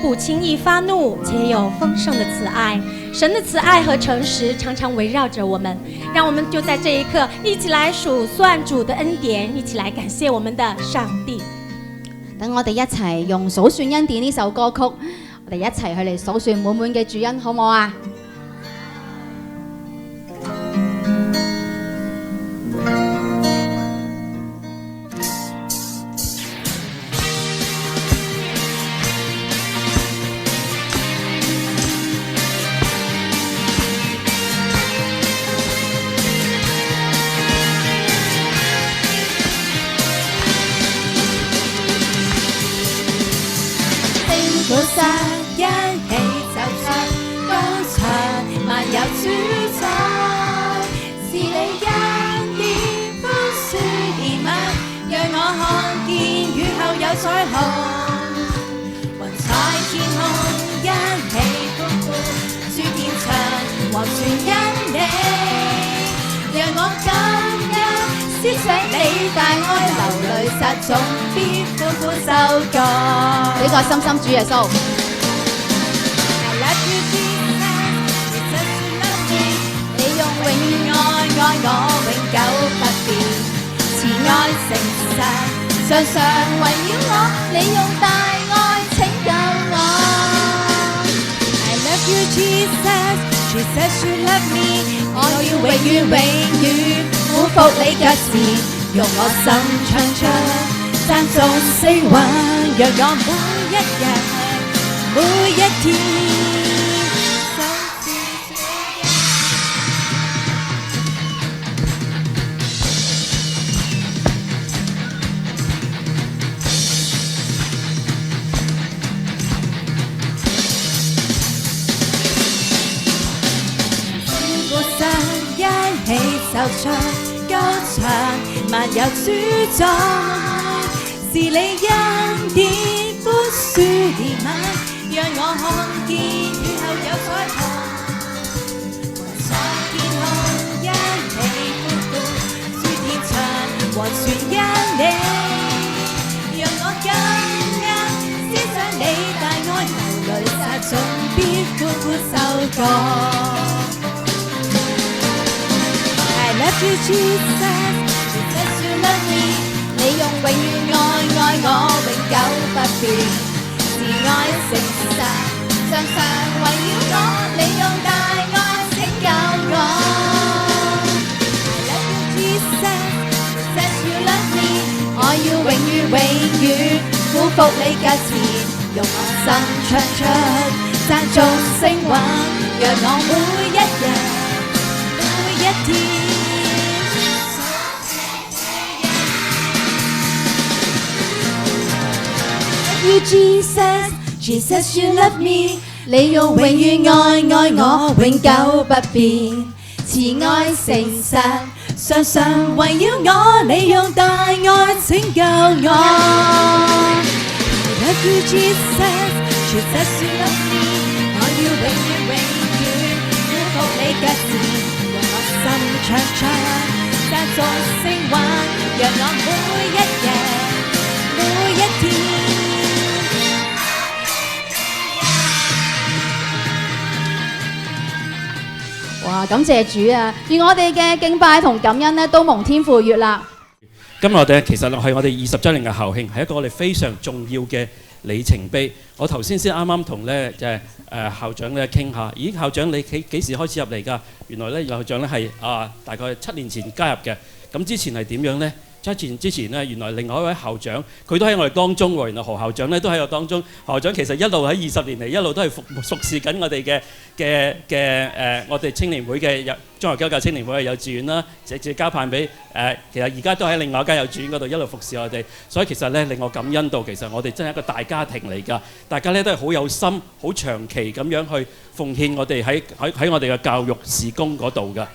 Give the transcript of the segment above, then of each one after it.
不轻易发怒，且有丰盛的慈爱。神的慈爱和诚实常常围绕着我们，让我们就在这一刻一起来數算主的恩典，一起來感謝我們的上帝。等我哋一齊用數算恩典呢首歌曲，我哋一齊去嚟數算滿滿嘅主恩，好唔好啊？俾個心心主耶穌。你用永遠愛愛我，永久不變，慈愛誠實，常常圍繞我。你用大愛拯救我。I love you Jesus, Jesus you love me。我要永遠永遠俯伏你腳前，用我心唱出讚頌聲韻，讓我每一日每一天。過生一起奏唱歌唱，萬有主宰。是你恩典寬恕憐憫，讓我看見雨後有彩虹。在天空一起歡呼，諸天唱和傳因你，讓我緊緊思想你大愛，流淚撒種必歡呼收割。I love you Jesus, Jesus you love me。你用永遠愛愛我，永久不變，慈愛誠實，常常圍繞我。你用大愛拯救我。I love you Jesus, Jesus you love me。我要永遠永遠俯伏你腳前，用我心唱出讚頌聲韻，讓我每一日每一天。You Jesus, Jesus you love me。你用永遠愛愛我，永久不變，慈愛誠實，常常圍繞我。你用大愛拯救我。I love you Jesus, Jesus you love me。我要永遠永遠俯伏你腳前，讓我心唱出讚頌聲韻，讓我每一日每一天。哇！感謝主啊！願我哋嘅敬拜同感恩咧都蒙天父悅納。今日我哋其實係我哋20週年嘅校慶，係一個我哋非常重要嘅里程碑。我頭先啱啱同咧校長咧傾下，咦校長你幾時開始入嚟㗎？原來咧校長咧係大概7年前加入嘅。咁之前係點樣咧？之前咧，原來另外一位校長佢都喺我哋當中喎。原來何校長咧都喺我當中。何校長其實一路喺20年嚟，一路都係服侍緊我哋我哋青年會嘅中華基督教青年會嘅幼稚園啦，直接交辦俾其實而家都喺另外一間幼稚園嗰度一路服侍我哋。所以其實咧令我感恩到，其實我哋真係一個大家庭嚟㗎。大家咧都係好有心、好長期咁樣去奉獻我哋喺我哋嘅教育事工嗰度㗎。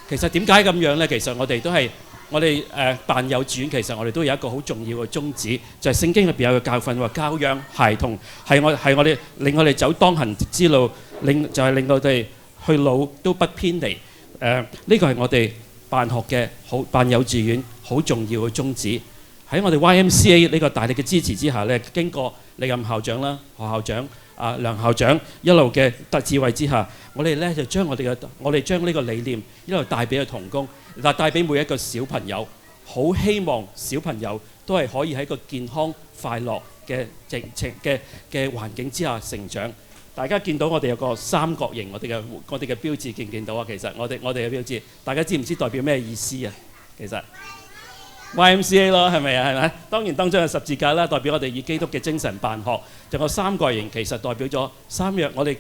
其實點解咁樣咧？其實我哋都係。我哋辦幼稚園，其實我哋都有一個好重要嘅宗旨，就係聖經入邊有個教訓話教養孩童係我哋令我哋走當行之路，就係令到我哋去老都不偏離。呢個係我哋辦學嘅辦幼稚園好重要嘅宗旨。喺我哋 YMCA 呢個大力嘅支持之下咧，經過歷任校長啦、何校長梁校長一路嘅智慧之下，我哋咧就將我哋將呢個理念一路帶俾個同工，嗱帶俾每一個小朋友，好希望小朋友都係可以喺個健康快樂嘅環境之下成長。大家見到我哋有個三角形，我哋嘅標誌見唔見到啊？其實我哋嘅標誌，大家知唔知代表咩意思啊？其實 YMCA 咯，係咪啊？係咪？當然當中有十字架啦，代表我哋以基督嘅精神辦學。仲有三角形，其實代表咗三樣我哋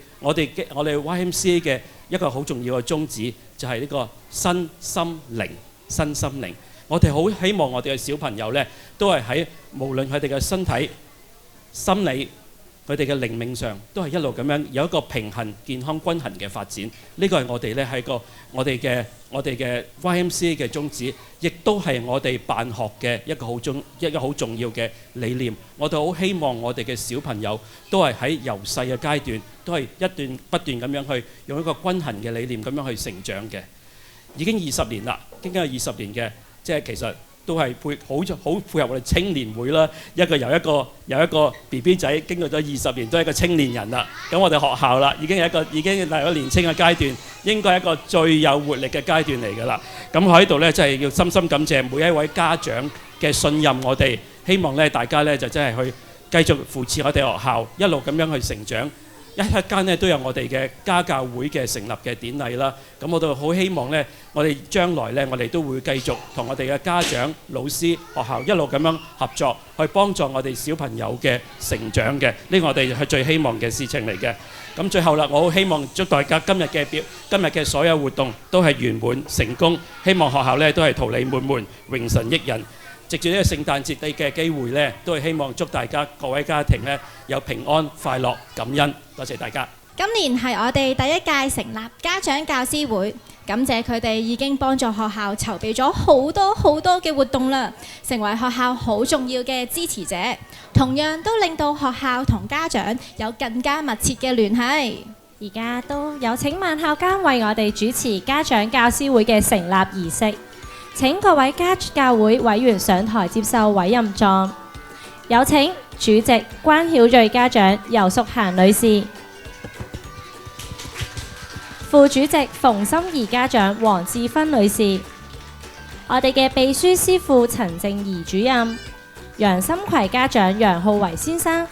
YMCA 嘅一個好重要嘅宗旨，就係呢個身心靈。身心靈，我哋好希望我哋嘅小朋友呢，都係喺無論佢哋嘅身體、心理、佢哋嘅靈命上，都係一路咁樣有一個平衡、健康、均衡嘅發展。呢個係我哋呢係我哋嘅 YMCA 嘅宗旨，亦都係我哋辦學嘅一個好重要嘅理念。我哋好希望我哋嘅小朋友都係喺由細嘅階段，都係不斷咁樣去用一個均衡嘅理念咁樣去成長嘅。已經20年啦，經過20年嘅，即係其實都係好配合我哋青年會啦。由一個 BB 仔經過咗20年，都係一個青年人啦。咁我哋學校啦，已經係一個年青嘅階段，應該係一個最有活力嘅階段嚟㗎啦。咁我喺度呢，真係要深深感謝每一位家長嘅信任我哋，希望呢大家呢就真係去繼續扶持我哋學校，一路咁樣去成長。一間呢都有我哋嘅家教會嘅成立嘅典禮啦，咁我都好希望呢，我哋將來呢，我哋都會繼續同我哋嘅家長、老師、學校一路咁樣合作，去幫助我哋小朋友嘅成長嘅，呢個我哋係最希望嘅事情嚟嘅。咁最後啦，我好希望祝大家今日嘅所有活動都係圓滿成功，希望學校呢都係桃李滿門、榮神益人。藉住呢個聖誕節嘅機會呢，都係希望祝大家各位家庭呢有平安、快樂、感恩。多謝大家。今年係我哋第一屆成立家長教師會，感謝佢哋已經幫助學校籌備咗好多嘅活動啦，成為學校好重要嘅支持者，同樣都令到學校同家長有更加密切嘅聯繫。而家都有請萬校監為我哋主持家長教師會嘅成立儀式。請各位家教會委員上台接受委任狀。有請主席關曉瑞家長游淑嫻女士，副主席馮心怡家長黃志芬女士，我哋嘅秘書師傅陳正儀主任，楊心葵家長楊浩維先生，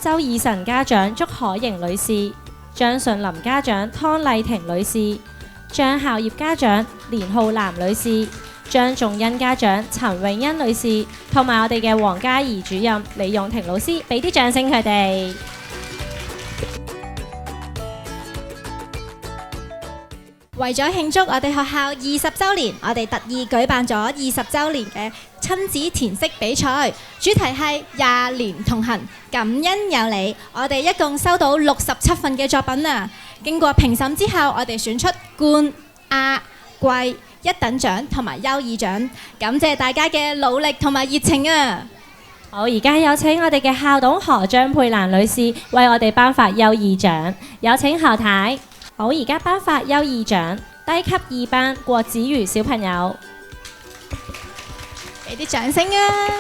周以晨家長祝可盈女士，張順林家長湯麗婷女士，張孝業家長連浩南女士，張仲恩家長陳永欣女士，同埋我哋嘅黃嘉怡主任李勇婷老師，俾啲掌聲佢哋。為咗慶祝我哋學校20週年，我哋特意舉辦咗20週年嘅親子填色比賽，主題係20年同行，感恩有你。我哋一共收到67份嘅作品啊！經過評審之後，我哋選出冠、亞、季、一等獎同埋優異獎，感謝大家嘅努力同埋熱情啊！好，而家有請我哋嘅校董何張佩蘭女士為我哋頒發優異獎，有請何太。好，而家頒發優異獎，低級2班郭子瑜小朋友，俾啲掌聲啊！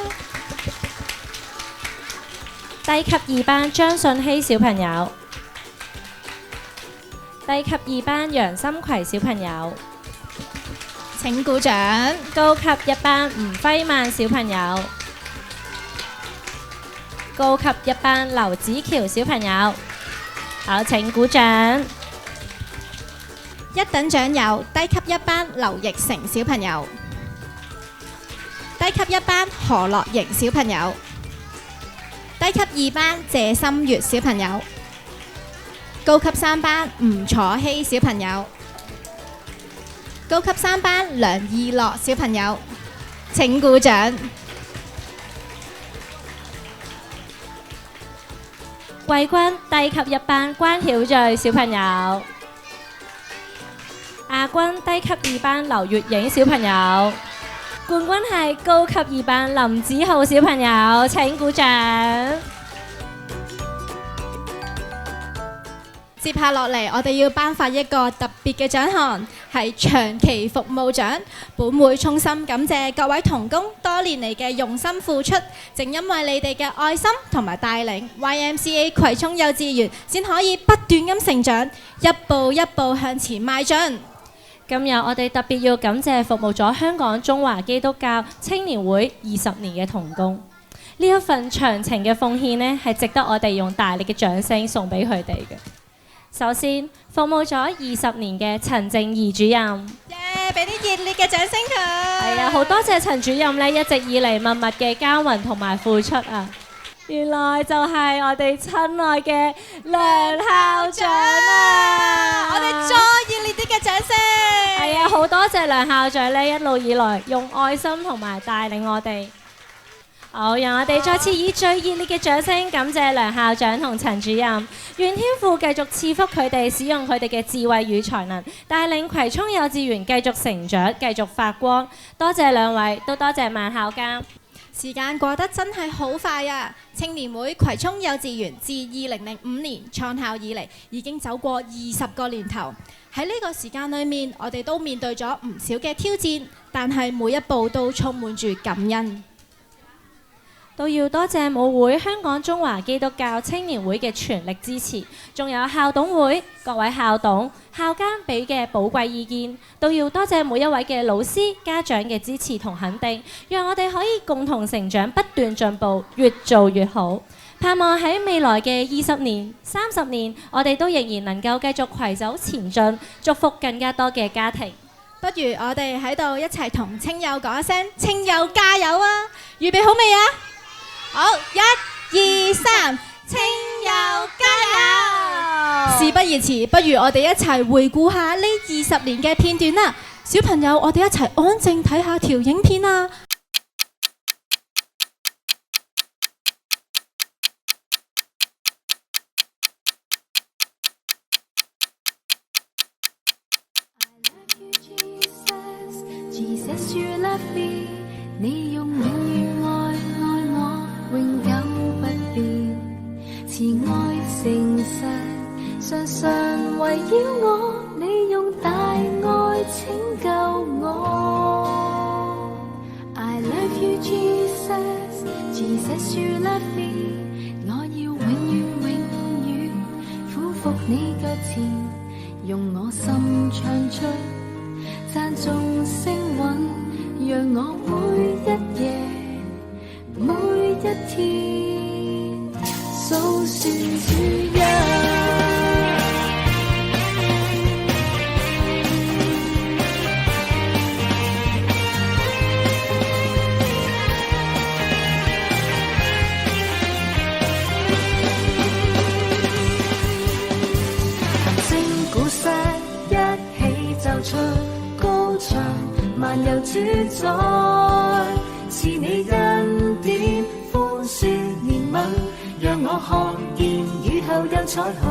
低級2班張信希小朋友，低級2班楊心葵小朋友，請鼓掌。高級1班吳輝曼小朋友，高級1班劉子喬小朋友，好，請鼓掌。一等獎有低級1班劉奕成小朋友，低級1班何樂瑩小朋友，低級2班謝心月小朋友，高級3班吳楚希小朋友，高級3班梁義樂小朋友，請鼓掌。季軍低級1班關曉瑞小朋友，亞軍低級2班劉月影小朋友，冠軍係高級2班林子浩小朋友，請鼓掌。接下落嚟，我哋要頒發一個特別嘅獎項，係長期服務獎。本會衷心感謝各位同工多年嚟嘅用心付出，正因為你哋嘅愛心同埋帶領，YMCA 葵涌幼稚園先可以不斷咁成長，一步一步向前邁進。今日我哋特別要感謝服務咗香港中華基督教青年會20年嘅同工，呢一份長情嘅奉獻呢，係值得我哋用大力嘅掌聲送俾佢哋嘅。首先，服務咗20年嘅陳靜儀主任，俾啲熱烈嘅掌聲佢。係啊，好多謝陳主任呢一直以嚟默默嘅耕耘同埋付出啊！原來就係我哋親愛嘅梁校長啊！我哋再熱烈啲嘅掌聲。係啊，好多謝梁校長呢一路以來用愛心同埋帶領我哋。好，讓我哋再次以最熱烈嘅掌聲感謝梁校長同陳主任，願天父繼續賜福佢哋，使用佢哋嘅智慧與才能，帶領葵涌幼稚園繼續成長，繼續發光。多謝兩位，都多謝萬校監。時間過得真係好快啊！青年會葵涌幼稚園自2005年創校以嚟，已經走過20個年頭。喺呢個時間裏面，我哋都面對咗唔少嘅挑戰，但係每一步都充滿住感恩。都要多謝母會香港中華基督教青年會嘅全力支持，仲有校董會各位校董、校監俾嘅寶貴意見，都要多謝每一位嘅老師、家長嘅支持同肯定，讓我哋可以共同成長，不斷進步，越做越好。盼望喺未來嘅20年、30年，我哋都仍然能夠繼續攜手前進，祝福更加多嘅家庭。不如我哋喺度一齊同青友講一聲青友加油啊！預備好未啊？好，1、2、3，青友加油！事不宜遲，不如我哋一齊回顧下呢20年嘅片段啦。小朋友，我哋一齊安靜睇下條影片啊！你用永遠愛我，永久不變，慈愛誠實，常常圍繞我。你用大愛拯救我。I love you Jesus, Jesus you love me。我要永遠永遠俯伏你腳前，用我心唱出讚頌聲韻。讓我每一夜、每一天數算主恩。行星鼓瑟一起奏出高唱。漫遊主宰，是你恩典寬恕憐憫，讓我看見雨後有彩虹。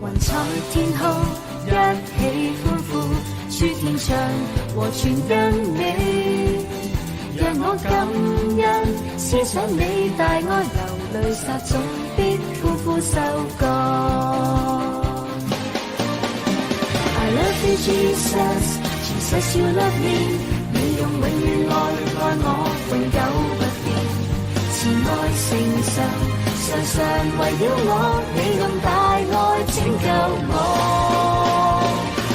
雲彩天空一起歡呼，諸天唱和全因你，讓我感恩，思想你大愛，流淚撒種必歡呼收割。I love you Jesus。Jesus you love me， 你用永遠愛我，永久不變，慈愛誠實，常常圍繞我，你用大愛拯救我。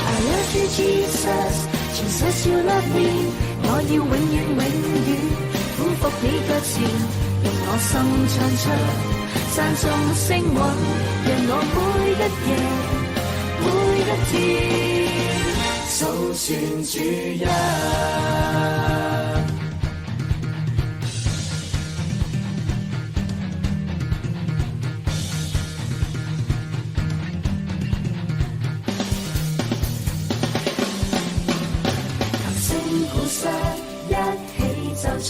I love you Jesus you love me， 我要永遠永遠俯伏你腳前，用我心唱出讚頌聲韻，讓我每一夜每一天數算主恩。琴聲鼓瑟一起奏出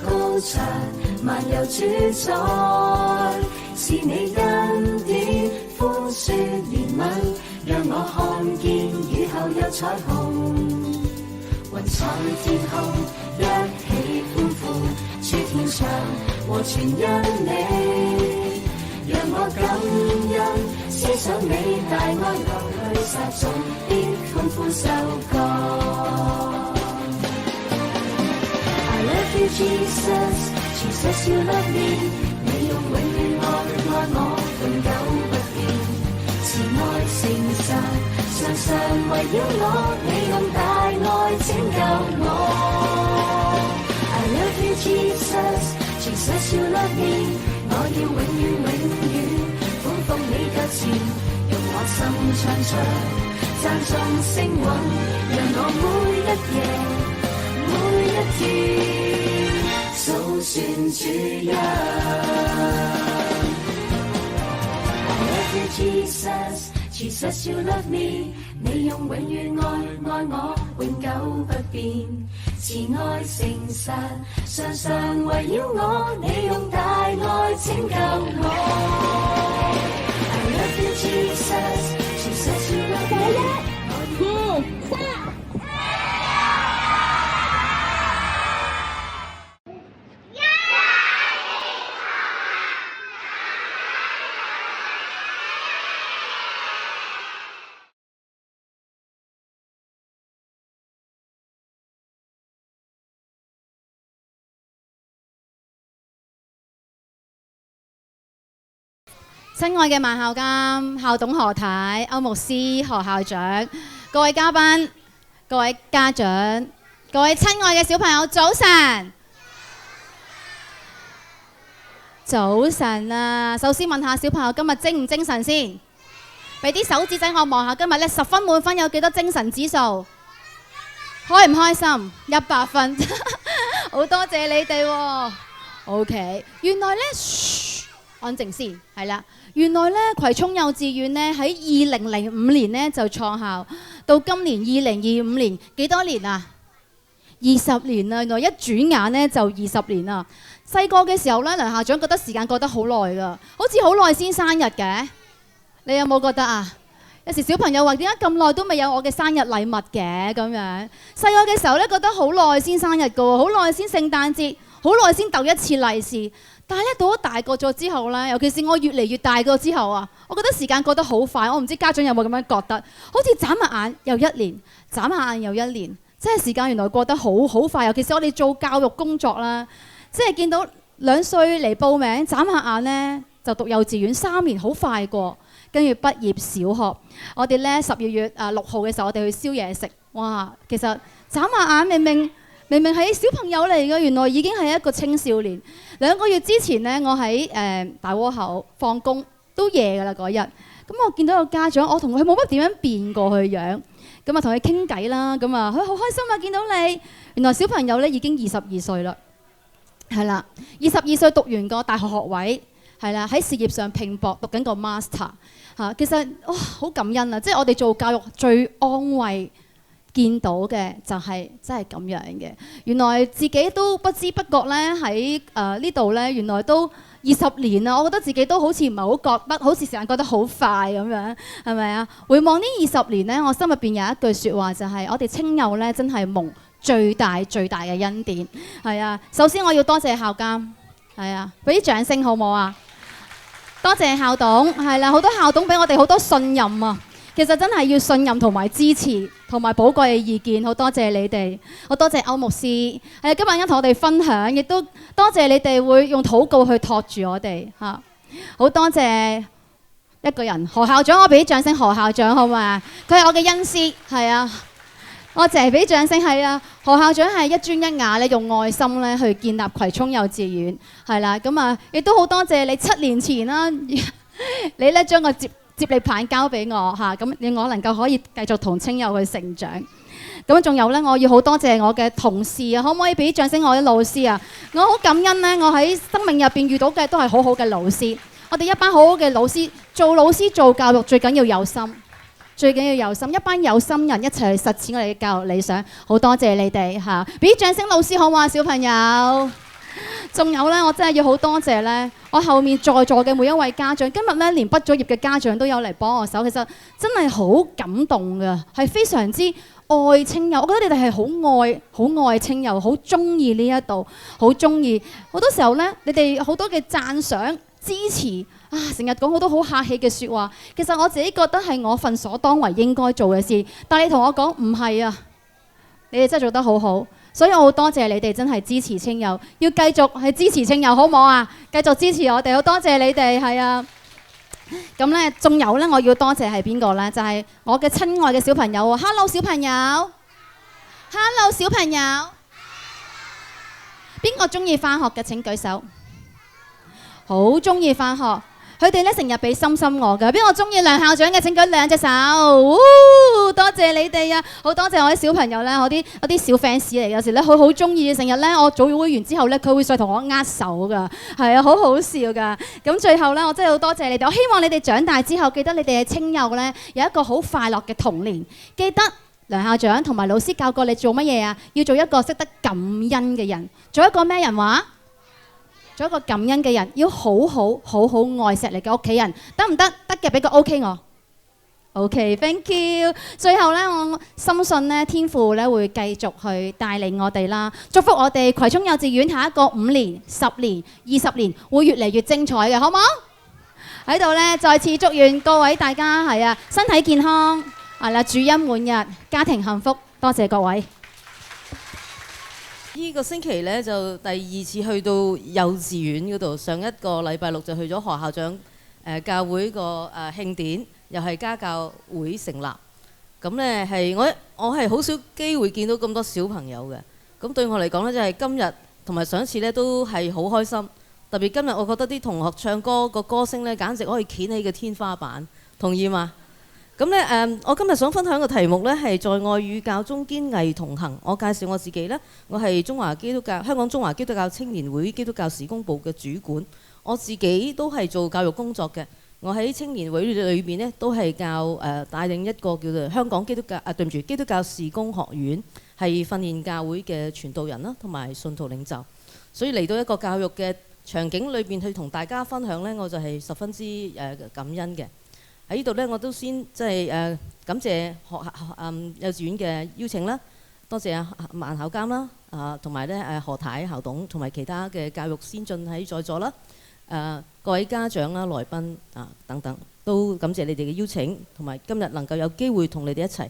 高唱，漫遊主宰，是你恩典寬恕憐憫，讓我看見雨後有彩虹。雲彩天空一起歡呼，諸天唱和全因你，讓我感恩，思想你大愛流淚撒種，必歡呼收割。I love you Jesus, Jesus you love me， 你用永遠愛愛我，永久不變，慈愛誠實，常常圍繞我，你用大愛拯救我。I love you Jesus, Jesus you love me， 我要永遠永遠歡奉你腳前，用我心唱出讚頌聲韻，讓我每一夜每一天數算主恩。I love you Jesus, Jesus you love me， 你用永遠愛愛我，永久不變，慈愛誠實，常常圍繞我，你用大愛拯救我。I love you Jesus, Jesus you love me， 我要親愛嘅萬校監、校董何太、歐牧師、何校長、各位嘉賓、各位家長、各位親愛嘅小朋友，早晨！早晨啊！首先問下小朋友今日精唔精神先？俾啲手指仔我望下，今日咧10分滿分有幾多精神指數？開唔開心？100分，好多謝你哋喎。OK， 原來咧，安靜先，係啦。原來咧葵涌幼稚園咧喺2005年咧就創校，到今年2025年幾多年啊？20年啦！原來一轉眼咧就20年啦。細個嘅時候咧，梁校長覺得時間過得好耐㗎，好似好耐先生日嘅。你有冇覺得啊？有時小朋友話點解咁耐都未有我嘅生日禮物嘅咁樣？細個嘅時候咧覺得好耐先生日㗎喎，好耐先聖誕節，好耐先逗一次利是。但係咧，到咗大個咗之後咧，尤其是我越嚟越大個之後啊，我覺得時間過得好快。我唔知家長有冇咁樣覺得，好似眨下眼又1年，眨下眼又1年，即係時間原來過得好快。尤其是我哋做教育工作啦，即係見到2歲嚟報名，眨下眼咧就讀幼稚園3年，好快過，跟住畢業小學。我哋咧12月6號嘅時候，我哋去燒嘢食，哇！其實眨下眼明明係小朋友嚟嘅，原來已經係一個青少年。2個月之前呢，我喺大窩口放工都夜㗎啦嗰日。咁我見到個家長，我同佢冇乜點樣變過去樣。咁啊同佢傾偈啦，咁啊佢好開心啊見到你。原來小朋友咧已經22歲啦，係啦，22歲讀完個大學學位，係啦，喺事業上拼搏，讀緊個 master 嚇。其實哇好感恩啊！即係我哋做教育最安慰見到嘅就係真係咁樣嘅，原來自己都不知不覺咧喺呢度咧，原來都20年啦。我覺得自己都好似唔係好覺得，好似時間過得好快咁樣，係咪啊？回望呢20年咧，我心入邊有一句説話就係：我哋青幼咧真係蒙最大嘅恩典。係啊，首先我要多謝校監，係啊，俾啲掌聲好唔好啊？多謝校董，係啦，好多校董俾我哋好多信任啊。其實真係要信任同埋支持同埋寶貴嘅意見，好多謝你哋，好多謝歐牧師，係今日同我哋分享，亦都多謝你哋會用禱告去托住我哋嚇，好多謝一個人何校長，我俾啲掌聲何校長好嘛？佢係我嘅恩師，係啊，我淨係俾掌聲係啊。何校長係一磚一瓦咧，用愛心咧去建立葵涌幼稚園，係啦，咁啊亦都好多謝你7年前啦，你咧將個接力棒交俾我嚇，咁令我能夠可以繼續同青幼去成長。咁仲有咧，我要好多謝我嘅同事啊，可唔可以俾啲掌聲我啲老師啊？我好感恩咧，我喺生命入邊遇到嘅都係好好嘅老師。我哋一班好好嘅老師，做老師做教育最緊要有心，最緊要有心，一班有心人一齊去實踐我哋嘅教育理想。好多謝你哋嚇，俾啲掌聲老師好嘛，小朋友。仲有咧，我真係要好多謝咧，我後面在座嘅每一位家長，今日咧連畢咗業嘅家長都有嚟幫我手，其實真係好感動㗎，係非常之愛青幼。我覺得你哋係好愛青幼，好中意呢一度，好中意。好多時候咧，你哋好多嘅讚賞，支持啊，成日講好多好客氣嘅説話。其實我自己覺得係我份所當為應該做嘅事，但係你同我講唔係啊，你哋真係做得好好，所以我好多謝你哋真係支持青友，要繼續去支持青友好唔好啊？繼續支持我哋，好多謝你哋，係啊。咁咧，仲有咧，我要多謝係邊個咧？就係我嘅親愛嘅小朋友喎。Hello 小朋友，Hello 小朋友，邊個中意翻學嘅請舉手。好中意翻學，佢哋咧成日俾心心我㗎。邊個中意梁校長嘅請舉兩隻手。多謝你哋啊！好多謝我啲小朋友咧，我啲小 fans 嚟，有時咧佢好中意，成日咧我組會完之後咧，佢會再同我握手㗎，係啊，好好笑㗎。咁最後咧，我真係好多謝你哋。我希望你哋長大之後，記得你哋嘅青幼咧有一個好快樂嘅童年。記得梁校長同埋老師教過你做乜嘢啊？要做一個識得感恩嘅人，做一個咩人話？做一個感恩嘅人，要好好愛錫你嘅屋企人，得唔得？得嘅，俾個 OK 我。OK，thank you。最後咧，我深信咧，天父咧會繼續去帶領我哋啦，祝福我哋葵涌幼稚園下一個5年、10年、20年會越嚟越精彩嘅，好唔好？喺度咧，再次祝願各位大家係啊，身體健康，係啦，主恩滿日，家庭幸福。多謝各位。呢個星期咧就第2次去到幼稚園嗰度，上一個禮拜六就去咗何校長教會個慶典，又係家教會成立。咁咧係我係好少機會見到咁多小朋友嘅。咁對我嚟講咧，就係今日同埋上一次咧都係好開心。特別今日我覺得啲同學唱歌個歌聲咧，簡直可以掀起個天花板，同意嗎？咁咧我今日想分享嘅題目咧係在愛與教中堅毅同行。我介紹我自己咧，我係香港中華基督教青年會基督教事工部嘅主管。我自己都係做教育工作嘅。我喺青年會裏邊咧都係教帶領一個叫做香港基督教事工學院，係訓練教會嘅傳道人啦，同埋信徒領袖。所以嚟到一個教育嘅場景裏邊去同大家分享咧，我就係十分之感恩嘅。喺呢度咧，我都先即係感謝幼稚園嘅邀請啦，多謝萬考監啦，同埋咧何太校董同埋其他嘅教育先進喺在座啦，各位家長啦、來賓等等，都感謝你哋嘅邀請，同埋今日能夠有機會同你哋一齊。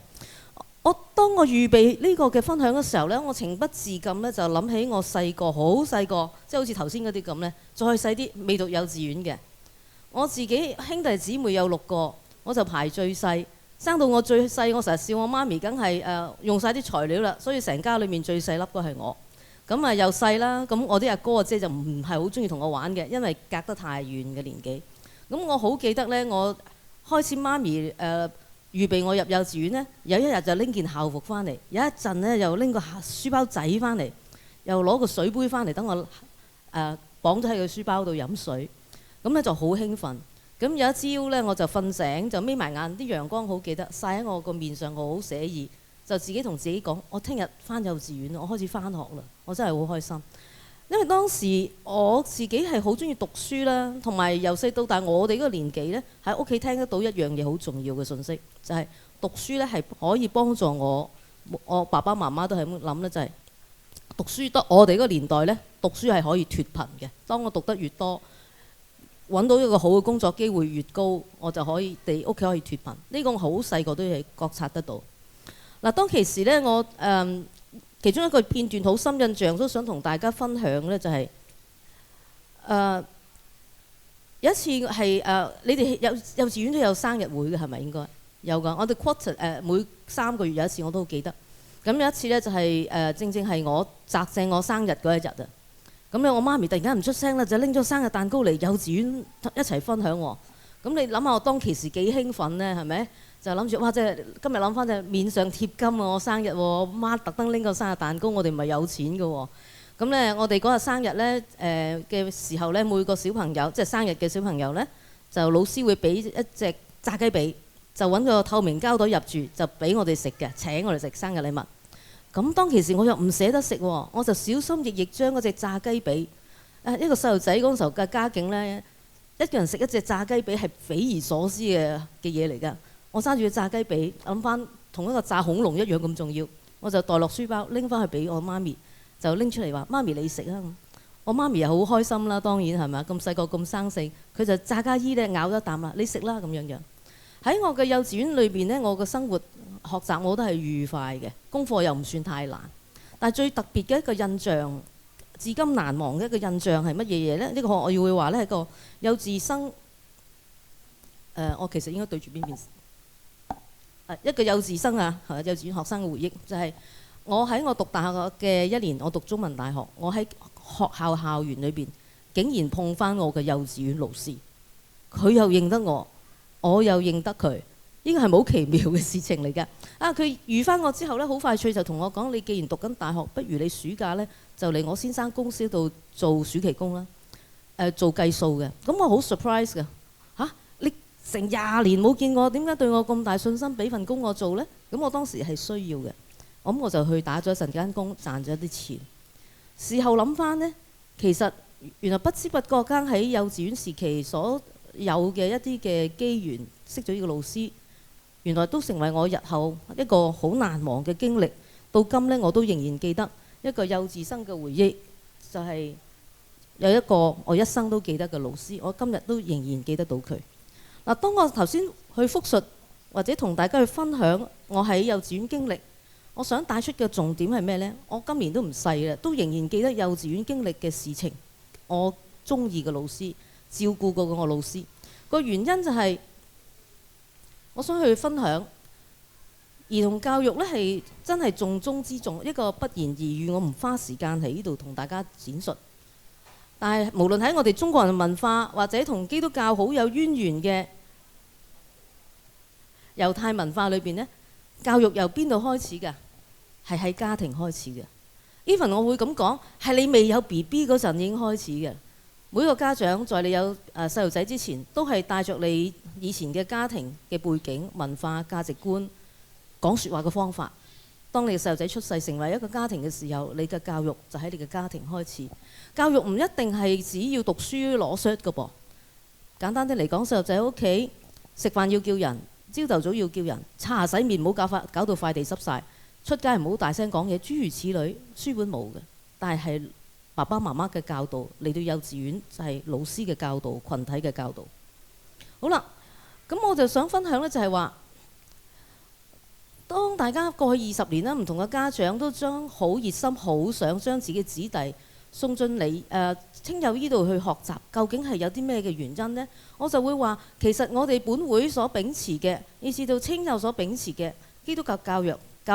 當我預備呢個嘅分享嘅時候咧，我情不自禁咧就諗起我細個好細個，即係好似頭先嗰啲咁咧，再細啲未讀幼稚園嘅。我自己兄弟姊妹有6個，我就排最細。生到我最細，我成日笑我媽咪，梗係用晒啲材料啦，所以成家裏面最細粒都係我。咁啊又細啦，咁我啲阿哥阿姐就唔係好中意同我玩嘅，因為隔得太遠嘅年紀。咁我好記得呢，我開始媽咪預備我入幼稚園呢，有一日就拎件校服翻嚟，有一陣呢又拎個書包仔翻嚟，又攞個水杯翻嚟，等我綁咗喺個書包度飲水。咁咧就好興奮，咁有一朝咧我就瞓醒就眯埋眼，啲陽光好記得曬喺我個面上，我好寫意，就自己同自己講：我聽日翻幼稚園，我開始翻學啦！我真係好開心，因為當時我自己係好中意讀書啦，同埋由細到大我哋嗰個年紀咧喺屋企聽得到一樣嘢好重要嘅信息，就係讀書咧係可以幫助我爸爸媽媽都係咁諗咧，就係讀書得我哋嗰個年代咧，讀書係可以脫貧嘅。當我讀得越多，揾到一個好嘅工作機會越高，我就可以哋屋企可以脫貧。呢個我好細個都係覺察得到。嗱，當其時呢，我其中一個片段好深印象，都想同大家分享呢，就係有一次係你哋幼稚園都有生日會嘅係咪？應該有㗎。我哋 quarter 每3個月有一次，我都好記得。咁有一次呢，就係正正係我擲正我生日嗰一日啊。咁咧，我媽咪突然間唔出聲啦，就拎咗生日蛋糕嚟幼稚園一齊分享喎。咁你諗下，我當其時幾興奮呢？係咪？就諗住哇！即係今日諗翻就面上貼金啊！我生日喎，我媽特登拎個生日蛋糕，我哋唔係有錢嘅喎。咁咧，我哋嗰日生日咧嘅時候咧，每個小朋友即係生日嘅小朋友咧，就老師會俾一隻炸雞髀，就揾個透明膠袋入住，就俾我哋食嘅，請我哋食生日禮物。咁當其時我又唔捨得食喎，我就小心翼翼將嗰隻炸雞髀，一個細路仔嗰時候嘅家境呢，一個人食一隻炸雞髀係匪夷所思嘅嘢嚟㗎。我揸住個炸雞髀，諗翻同一個炸恐龍一樣咁重要，我就袋落書包拎翻去俾我媽咪，就拎出嚟話：媽咪你食啊！我媽咪又好開心啦，當然係咪？咁細個咁生性，佢就炸家衣咧咬咗一啖啦，你食啦咁樣樣。喺我嘅幼稚園裏邊呢，我嘅生活學習我都係愉快嘅，功課又唔算太難。但係最特別嘅一個印象，至今難忘嘅一個印象係乜嘢嘢呢？呢個我要會話呢係一個幼稚生。我其實應該對住邊邊？一個幼稚生啊，幼稚園學生嘅回憶就係我喺我讀大學嘅一年，我讀中文大學，我喺學校校園裏邊竟然碰翻我嘅幼稚園老師，佢又認得我，我又認得佢，呢個係冇奇妙嘅事情嚟㗎。佢遇翻我之後呢，好快脆就同我講：你既然讀緊大學，不如你暑假呢就嚟我先生公司度做暑期工啦，做計數嘅。咁我好 surprise 㗎。你成20年冇見我，點解對我咁大信心，俾份工我做呢？咁我當時係需要嘅，咁我就去打咗陣間工，賺咗啲錢。事後諗翻呢，其實原來不知不覺間喺幼稚園時期所有嘅一啲嘅機緣，識咗呢個老師，原來都成為我日後一個好難忘嘅經歷。到今呢，我都仍然記得一個幼稚生嘅回憶，就係有一個我一生都記得嘅老師，我今日都仍然記得到佢。嗱，當我頭先去複述或者同大家去分享我喺幼稚園經歷，我想帶出嘅重點係咩呢？我今年都唔細啦，都仍然記得幼稚園經歷嘅事情。我中意嘅老師，照顧過我老師，個原因就係我想去分享兒童教育呢係真係重中之重，一個不言而喻，我唔花時間喺呢度同大家展述。但係無論喺我哋中國人文化或者同基督教好有淵源嘅猶太文化裏邊呢，教育由邊度開始㗎？係喺家庭開始嘅。even 我會咁講，係你未有 BB 嗰陣已經開始嘅。每個家長在你有細路仔之前，都係帶着你以前嘅家庭嘅背景、文化、價值觀、講説話嘅方法。當你嘅細路仔出世成為一個家庭嘅時候，你嘅教育就喺你嘅家庭開始。教育唔一定係只要讀書攞 cert 嘅噃。簡單啲嚟講，細路仔喺屋企食飯要叫人，朝頭早要叫人，刷牙洗面唔好搞到塊地濕晒，出街唔好大聲講嘢，諸如此類。書本冇嘅，但係爸爸媽媽嘅教導嚟到幼稚園就係老師嘅教導、群體嘅教導。好啦，咁我就想分享呢，就係話，當大家過去20年啦，唔同嘅家長都將好熱心、好想將自己子弟送進嚟青幼呢度去學習，究竟係有啲咩嘅原因呢？我就會話，其實我哋本會所秉持嘅，以至到青幼所秉持嘅基督教教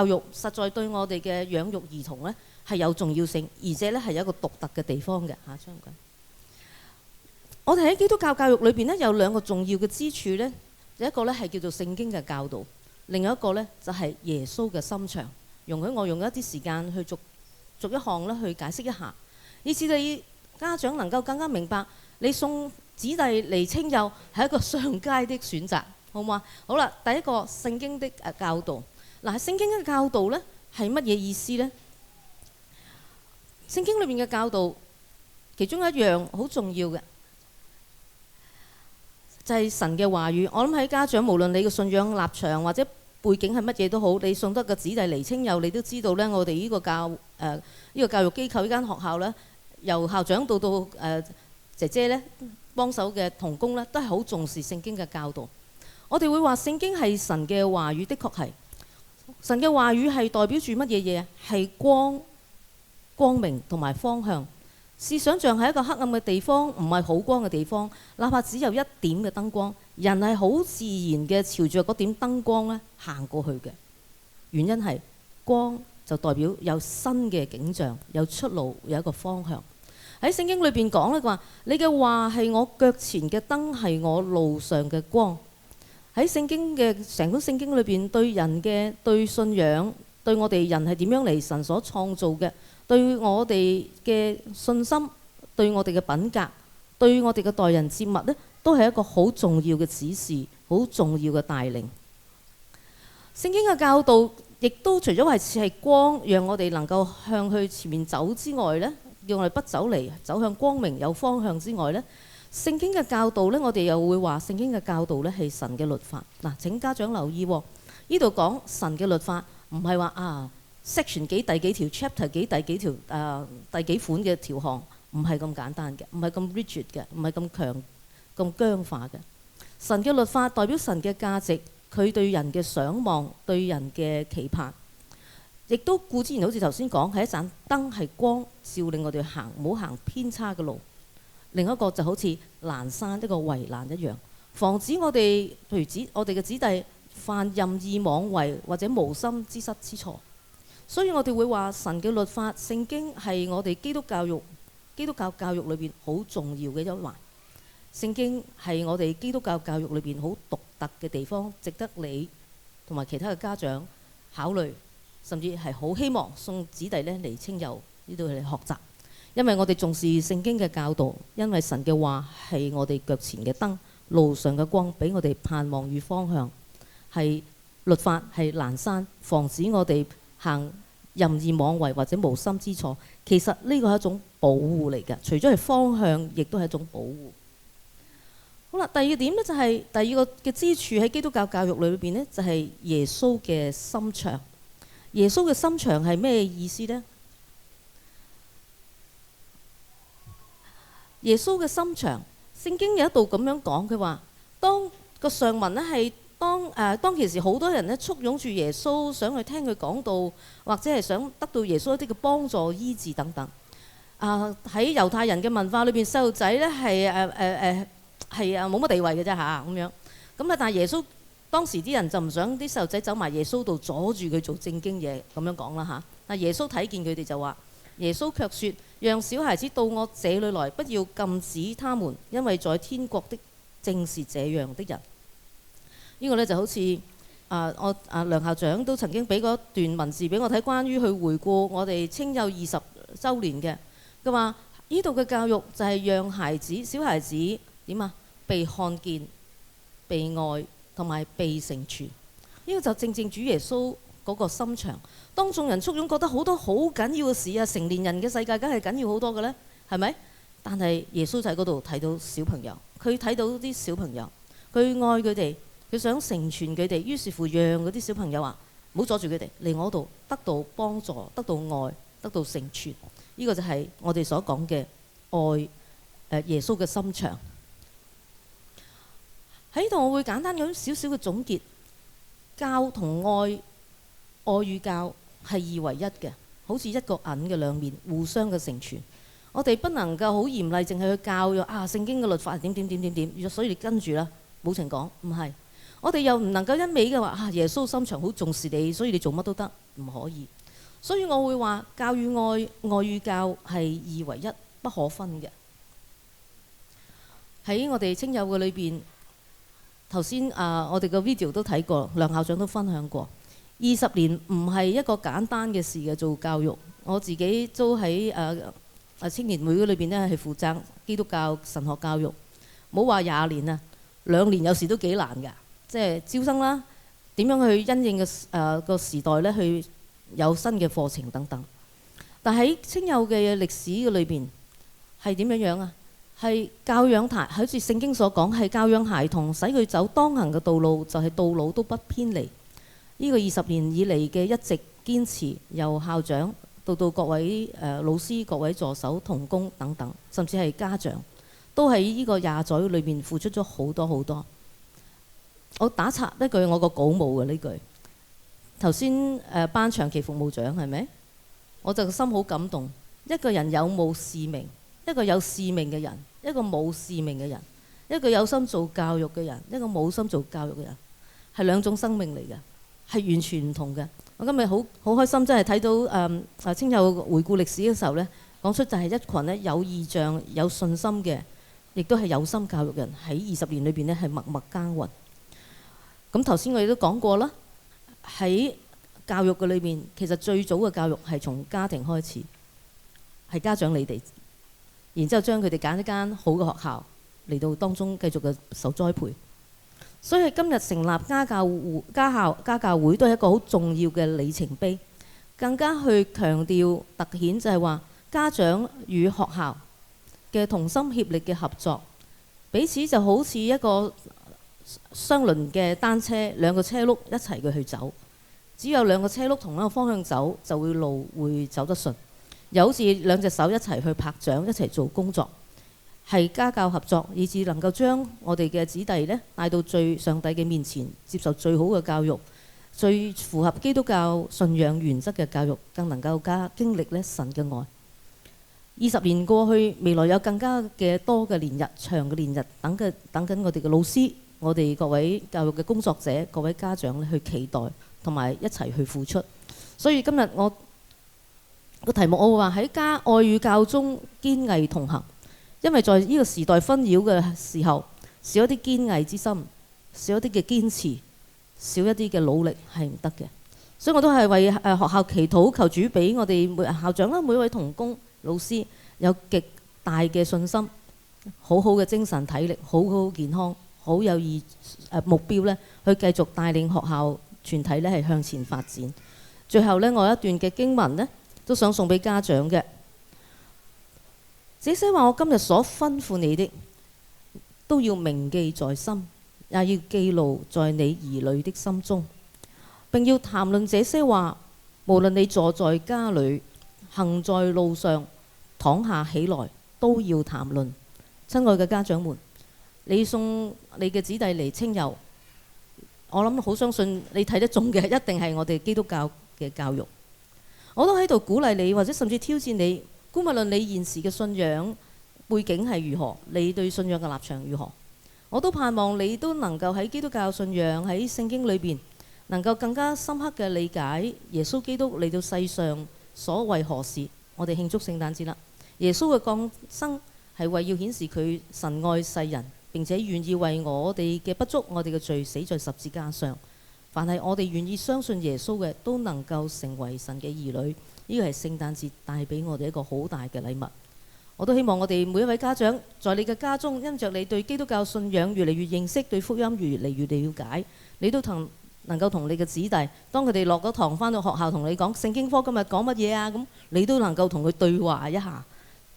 育，實在對我哋嘅養育兒童呢係有重要性，而且呢係有一個獨特嘅地方嘅嚇。張唔該，我哋喺基督教教育裏邊呢，有兩個重要嘅支柱呢，一個呢係叫做聖經嘅教導。另外一個呢，就係耶穌嘅心腸，容許我用一啲時間去逐一項咧去解釋一下，以至你家長能夠更加明白，你送子弟嚟青幼係一個上佳的選擇，好嗎？好啦，第一個聖經的教導。嗱，聖經嘅教導呢係乜嘢意思呢？聖經裏面嘅教導，其中一樣好重要嘅，就係神嘅話語。我諗喺家長，無論你嘅信仰立場或者背景係乜嘢都好，你送得個子弟嚟青幼，你都知道呢，我哋呢個教育機構呢間學校呢，由校長到姐姐呢幫手嘅同工呢，都係好重視聖經嘅教導。我哋會話聖經係神嘅話語，的確係神嘅話語係代表住乜嘢嘢？係光明同埋方向。試想像係一個黑暗嘅地方，唔係好光嘅地方，哪怕只有一點嘅燈光，人係好自然嘅朝住嗰點燈光咧行過去嘅。原因係光就代表有新嘅景象，有出路，有一個方向。喺聖經裏邊講咧話，你嘅話係我腳前嘅燈，係我路上嘅光。喺聖經嘅成本聖經裏邊，對人嘅對信仰，對我哋人係點樣嚟神所創造嘅，對我哋嘅信心，對我哋嘅品格，對我哋嘅待人接物呢，都係一個好重要嘅指示，好重要嘅帶領。聖經嘅教導亦都除咗係似係光，讓我哋能夠向去前面走之外呢，叫我哋不走離，走向光明有方向之外呢，聖經嘅教導呢，我哋又會話聖經嘅教導呢係神嘅律法。嗱，請家長留意喎，呢度講神嘅律法，唔係話section 幾第幾條 chapter 幾第幾條第幾款嘅條項，唔唔係咁簡單嘅，唔係咁 rigid 嘅，唔係咁強、咁僵化嘅。神嘅律法代表神嘅價值，佢對人嘅想望、對人嘅期盼，亦都固之然好似頭先講係一盞燈，係光照令我哋行，唔好行偏差嘅路。另一個就好似欄山一個圍欄一樣，防止我哋譬如我哋嘅子弟犯任意妄為或者無心之失之錯。所以我哋會話神嘅律法聖經係我哋基督教教育裏邊好重要嘅一環。聖經係我哋基督教教育裏邊好獨特嘅地方，值得你同埋其他嘅家長考慮，甚至係好希望送子弟咧嚟清幼呢度嚟學習。因為我哋重視聖經嘅教導，因為神嘅話係我哋腳前嘅燈，路上嘅光，俾我哋盼望與方向。係律法係欄山，防止我哋行任意妄為或者無心之錯。其實呢個係一種保護嚟嘅，除咗係方向，亦都係一種保護。好啦，第二點呢，就係第二個嘅支柱喺基督教教育裏邊呢，就係耶穌嘅心腸。耶穌嘅心腸係咩意思呢？耶穌嘅心腸，聖經有一度咁樣講，佢話當個上文呢係當其時好多人呢簇擁住耶穌，想去聽佢講道，或者係想得到耶穌一啲嘅幫助、醫治等等。喺猶太人嘅文化裏邊，細路仔呢係冇乜地位嘅啫嚇咁樣。咁但係耶穌當時啲人就唔想啲細路仔走埋耶穌度阻住佢做正經嘢咁樣講啦嚇。但耶穌睇見佢哋就話，耶穌卻說：讓小孩子到我這裏來，不要禁止他們，因為在天國的正是這樣的人。呢個呢就好似我梁校長都曾經俾過一段文字俾我睇，關於去回顧我哋清幼20週年嘅。佢話呢度嘅教育就係讓小孩子點啊？被看見、被愛同埋被成全。呢個就正正主耶穌嗰個心腸。當眾人簇擁覺得好多好緊要嘅事啊，成年人嘅世界梗係緊要好多嘅呢，係咪？但係耶穌就喺嗰度睇到小朋友，佢睇到啲小朋友，佢愛佢哋，佢想成全佢哋，於是乎讓嗰啲小朋友話唔好阻住佢哋嚟我度得到幫助、得到愛、得到成全。呢個就係我哋所講嘅愛耶穌嘅心腸。喺度我會簡單咁少少嘅總結，教同愛與教係二為一嘅，好似一個銀嘅兩面，互相嘅成全。我哋不能夠好嚴厲，淨係去教聖經嘅律法點，所以你跟住啦，冇情講，唔係。我哋又唔能夠一味嘅話耶穌心腸好重視你，所以你做乜都得，唔可以。所以我會話教與愛，愛與教係二為一，不可分嘅。喺我哋清幼嘅裏邊，頭先我哋個 video 都睇過，梁校長都分享過。20年唔係一個簡單嘅事嘅，做教育。我自己都喺青年會裏邊呢，係負責基督教神學教育。冇話20年啊，2年有時都幾難㗎。即係招生啦，點樣去因應個時代呢，去有新嘅課程等等。但喺清幼嘅歷史嘅裏邊係點樣啊？係教養好似聖經所講，係教養孩童，使佢走當行嘅道路，就係到老都不偏離。呢個20年以嚟嘅一直堅持，由校長到各位老師、各位助手、同工等等，甚至係家長，都喺呢個20載裏面付出咗好多好多。我打岔一句我個稿務嘅呢句，頭先頒長期服務獎係咪？我就心好感動。一個人有冇使命，一個有使命嘅人，一個冇使命嘅人，一個有心做教育嘅人，一個冇心做教育嘅人，係兩種生命嚟嘅。係完全唔同嘅。我今日好開心，真係睇到清幼回顧歷史嘅時候呢，講出就係一群呢有異象、有信心嘅，亦都係有心教育人喺20年裏邊呢係默默耕耘。咁頭先我哋都講過啦，喺教育嘅裏邊，其實最早嘅教育係從家庭開始，係家長你哋，然之後將佢哋揀一間好嘅學校嚟到當中繼續嘅受栽培。所以今日成立家教會都係一個好重要嘅里程碑，更加去強調突顯就係話家長與學校嘅同心協力嘅合作，彼此就好似一個雙輪嘅單車，兩個車轆一齊去走，只有兩個車轆同一個方向走，就會路會走得順。又好似兩隻手一齊去拍掌，一齊做工作，係家教合作，以至能夠將我哋嘅子弟呢帶到上帝嘅面前，接受最好嘅教育，最符合基督教信仰原則嘅教育，更能夠經歷呢神嘅愛。20年過去，未來有更加嘅多嘅年日、長嘅年日等緊我哋嘅老師、我哋各位教育嘅工作者、各位家長去期待同埋一齊去付出。所以今日我個題目我會話喺愛與教中堅毅同行，因為在呢個時代紛擾嘅時候，少一啲堅毅之心，少一啲嘅堅持，少一啲嘅努力係唔得嘅。所以我都係為學校祈禱，求主俾我哋每校長啦、每位同工、老師有極大嘅信心，好好嘅精神體力，好好健康，好有目標呢，去繼續帶領學校全體呢係向前發展。最後呢，我有一段嘅經文呢，都想送俾家長嘅。這些話我今日所吩咐你的，都要銘記在心，也要記錄在你兒女的心中，並要談論這些話，無論你坐在家裏，行在路上，躺下起來，都要談論。親愛嘅家長們，你送你嘅子弟嚟清遊，我諗好相信你睇得中嘅一定係我哋基督教嘅教育。我都喺度鼓勵你，或者甚至挑戰你，姑勿論你現時嘅信仰背景係如何，你對信仰嘅立場如何，我都盼望你都能夠喺基督教信仰喺聖經裏邊能夠更加深刻嘅理解耶穌基督嚟到世上所為何事。我哋慶祝聖誕節啦！耶穌嘅降生係為要顯示佢神愛世人，並且願意為我哋嘅不足、我哋嘅罪死在十字架上。凡係我哋願意相信耶穌嘅，都能夠成為神嘅兒女。呢個係聖誕節帶俾我哋一個好大嘅禮物。我都希望我哋每一位家長，在你嘅家中，因着你對基督教信仰越嚟越認識，對福音越嚟越了解，你都能夠同你嘅子弟，當佢哋落咗堂返到學校同你講聖經科今日講乜嘢啊，咁你都能夠同佢對話一下，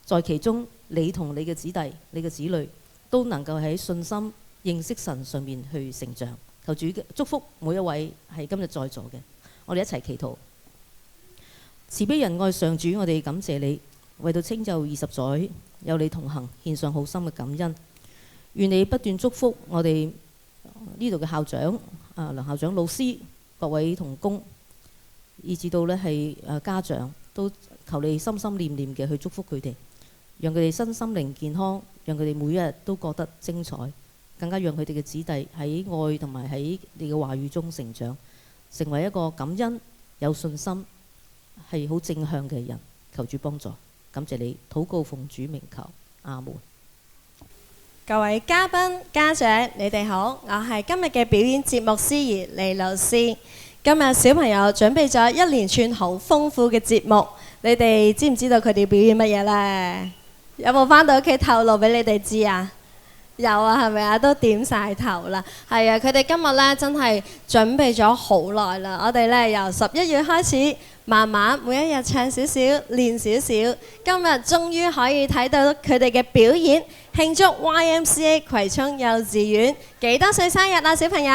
在其中你同你嘅子弟、你嘅子女都能夠喺信心認識神上面去成長。求主祝福每一位係今日在座嘅，我哋一齊祈禱。慈悲仁愛上主，我哋感謝你，為到清就20載有你同行，獻上好心嘅感恩。願你不斷祝福我哋呢度嘅校長、梁校長、老師、各位同工，以至到呢係家長，都求你心心念念嘅去祝福佢哋，讓佢哋身心靈健康，讓佢哋每一日都過得精彩，更加讓佢哋嘅子弟喺愛同埋喺你嘅話語中成長，成為一個感恩、有信心、係好正向嘅人。求主幫助，感謝你，禱告奉主名求，阿門。各位嘉賓、家長，你哋好，我係今日嘅表演節目司儀李老師。今日小朋友準備咗一連串好豐富嘅節目，你哋知唔知道佢哋表演乜嘢呢？有冇返到屋企透露俾你哋知啊？有啊，係咪啊？都點晒頭啦。係啊，佢哋今日呢真係準備咗好耐啦。我哋呢由11月開始，慢慢每一日唱少少，練少少。今日終於可以睇到佢哋嘅表演，慶祝 YMCA 葵涌幼稚園幾多歲生日啊，小朋友？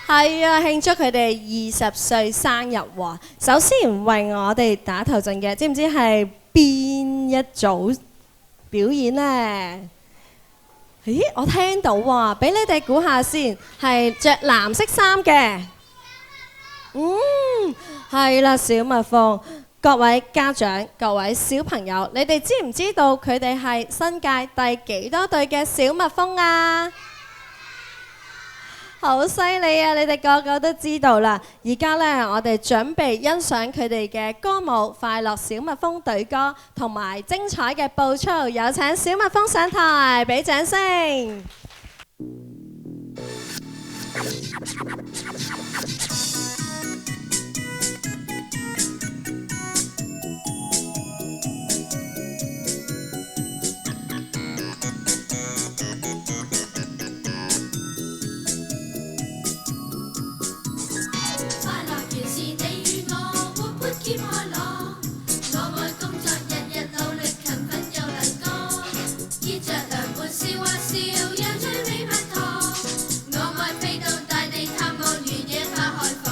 係啊，慶祝佢哋20歲生日喎。首先為我哋打頭陣嘅，知唔知係邊一組表演呢？咦，我聽到喎，俾你哋估下先，係着藍色衫嘅。係啦，小蜜蜂。各位家長、各位小朋友，你哋知唔知道佢哋係新界第幾多隊嘅小蜜蜂啊？好犀利啊！你哋個個都知道啦。而家呢，我哋準備欣賞佢哋嘅歌舞《快樂小蜜蜂隊歌》同埋精彩嘅步操，有請小蜜蜂上台，俾掌聲。讓最美拍拖，我愛飛到大地探望原野花開放。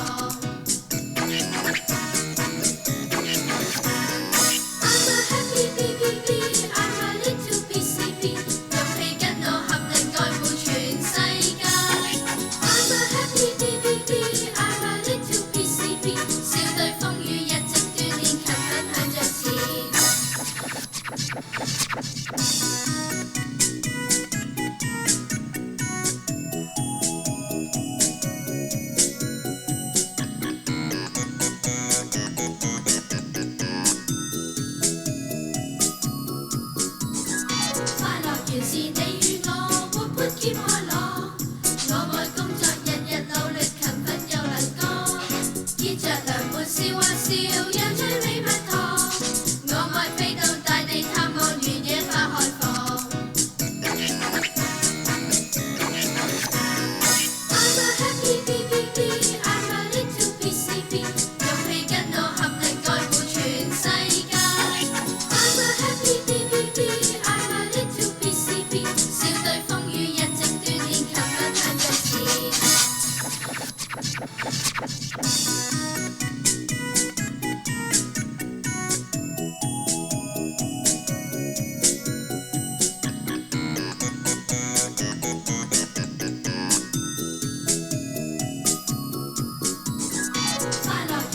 快樂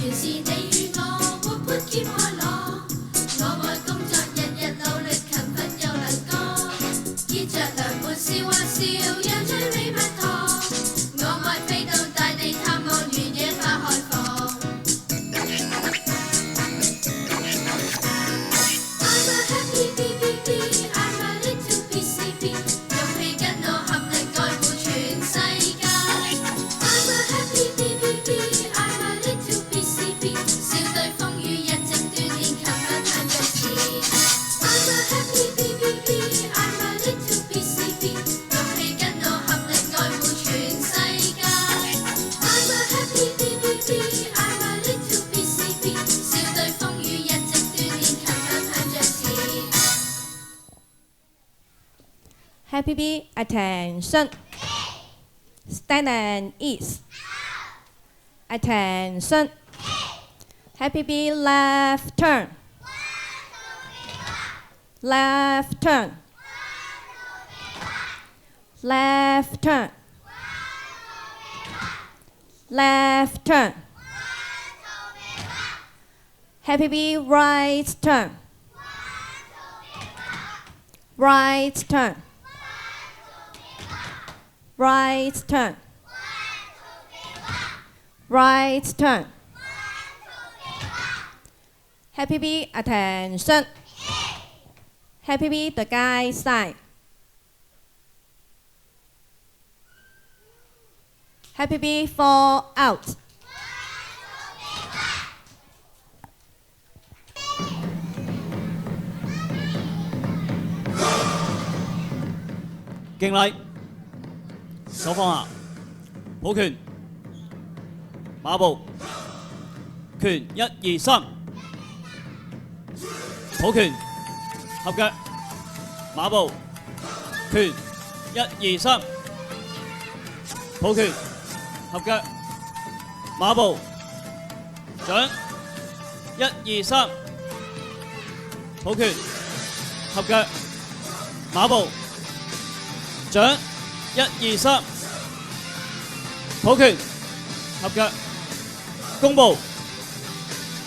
原是你與我，活潑兼開朗。我愛工作，日日努力勤奮又能幹，結着良伴笑啊笑，讓最美蜜糖。我愛飛到大地探望原野花開放。I'm a happy bee bee bee, I'm a little bee bee bee，用氣跟我合力愛護全世界。I'm a happy bee bee bee, I'm a little bee bee bee，笑對風雨，日夕鍛鍊勤奮向着前。I'm a happy bee bee bee, I'm a little bee bee bee，用氣跟我合力愛護全世界。I'm a happy bee bee bee, I'm a little bee bee bee，笑對風雨，日夕鍛鍊勤奮向着前。Happy Bee, attention. Stand and ease. Attention. Happy Bee, left turn. Left turn. Left turn. Left turn. Happy Bee, right turn. Right turn. Right turn. Right turn. Happy Bee, attention. Happy Bee, the guy side. Happy Bee, fall out. Kinh禮，手放下，抱拳，馬步，拳1、2、3，抱拳，合腳，馬步，拳1、2、3，抱拳，合腳，馬步，掌1、2、3，抱拳，合腳，馬步。掌1、2、3，抱拳，合腳，弓步，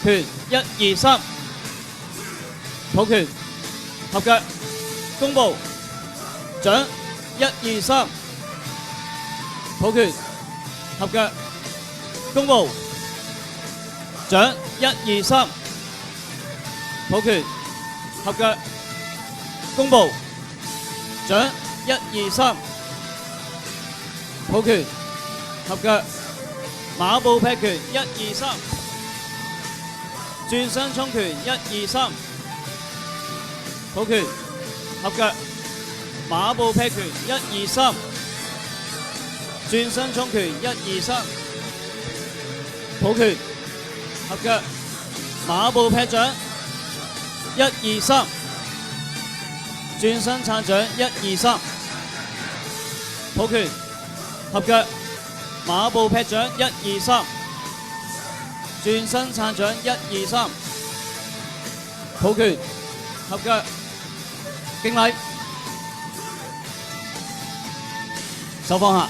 拳1、2、3，抱拳，合腳，弓步，掌1、2、3，抱拳，合腳，弓步，掌1、2、3，抱拳，合腳，弓步，掌1、2、3，抱拳，合腳，馬步劈拳1、2、3，轉身衝拳1、2、3，抱拳，合腳，馬步劈拳1、2、3，轉身衝拳1、2、3，抱拳，合腳，馬步劈掌1、2、3，轉身撐掌1、2、3。抱拳，合腳，馬步劈掌1、2、3，轉身撐掌1、2、3，抱拳，合腳，敬禮，手放下。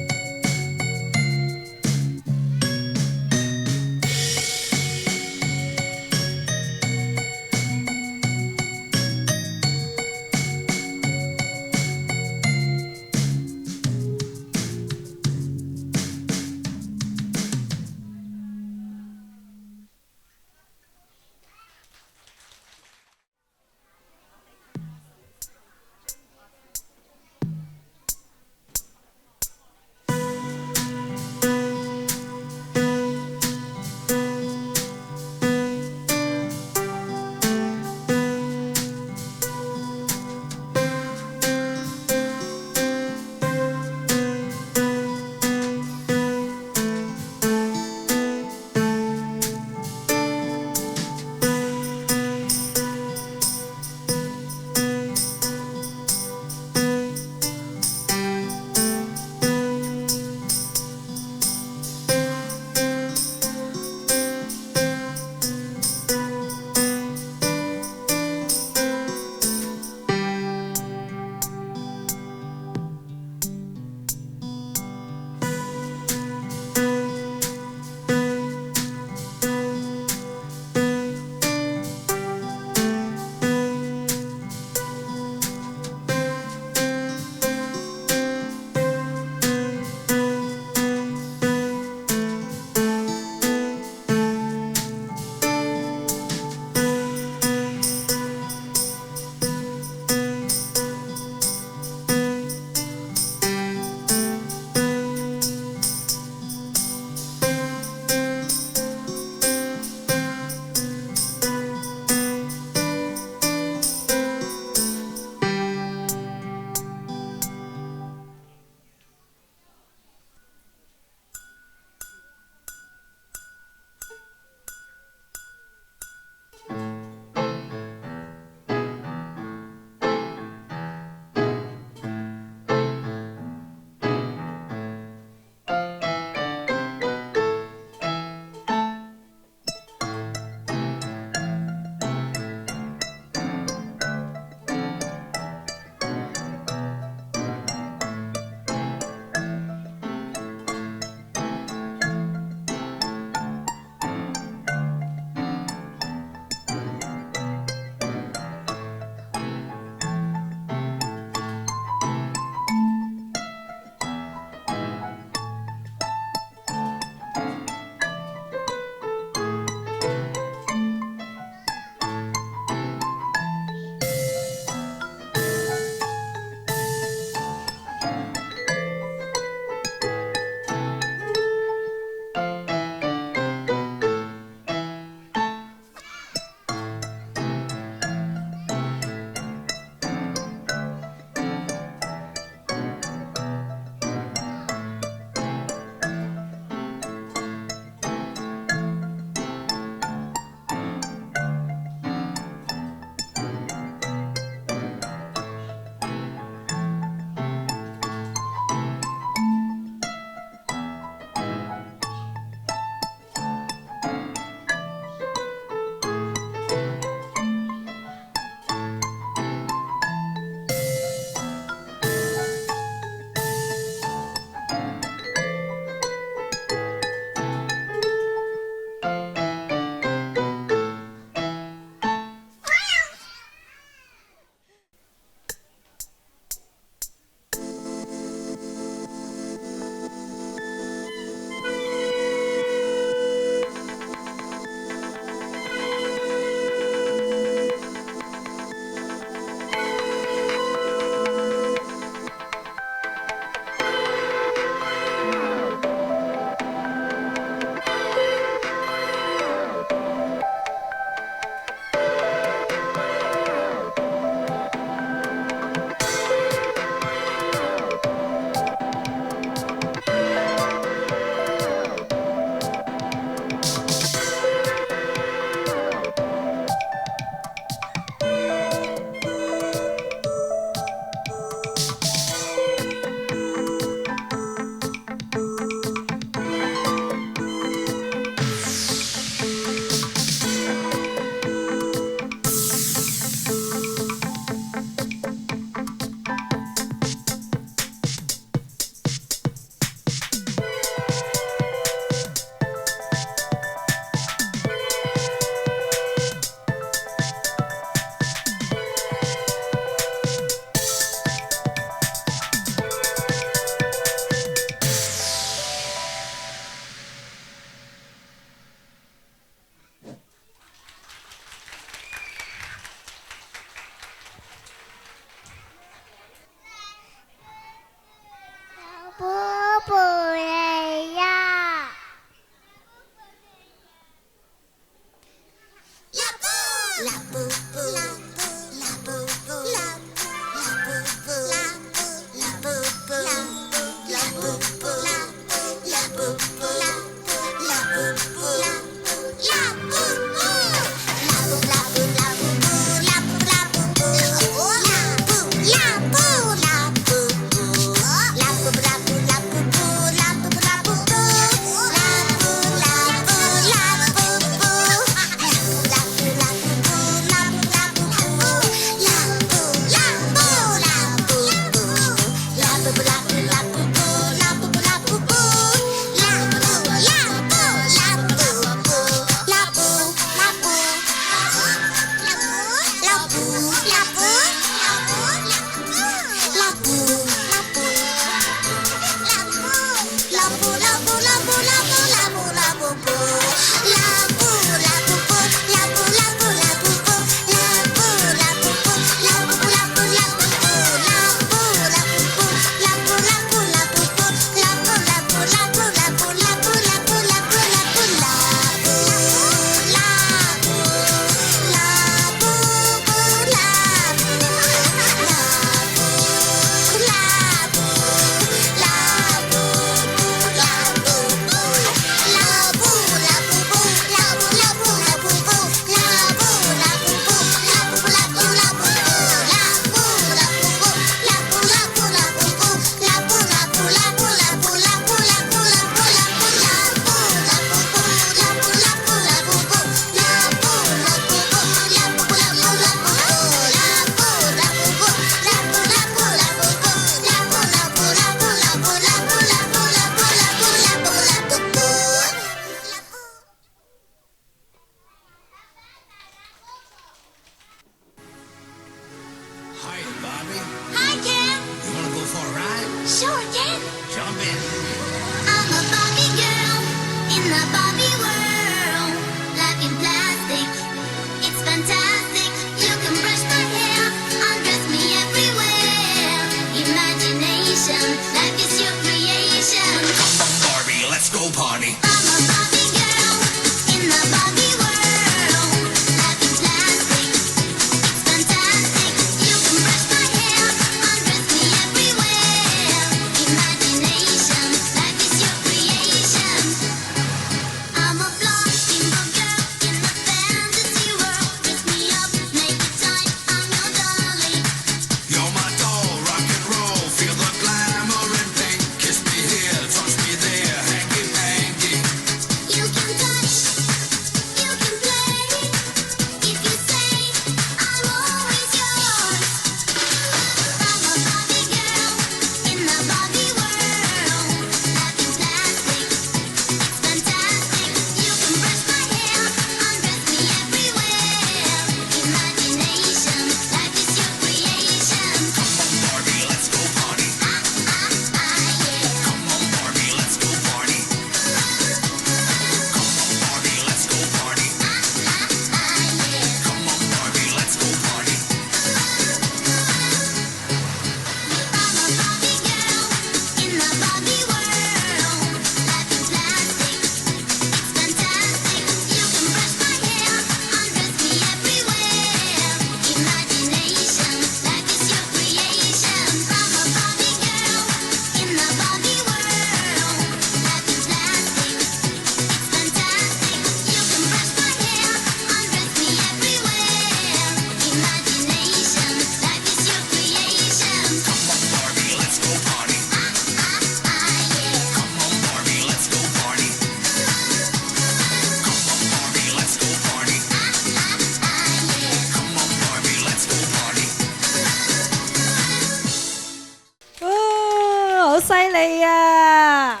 犀利啊！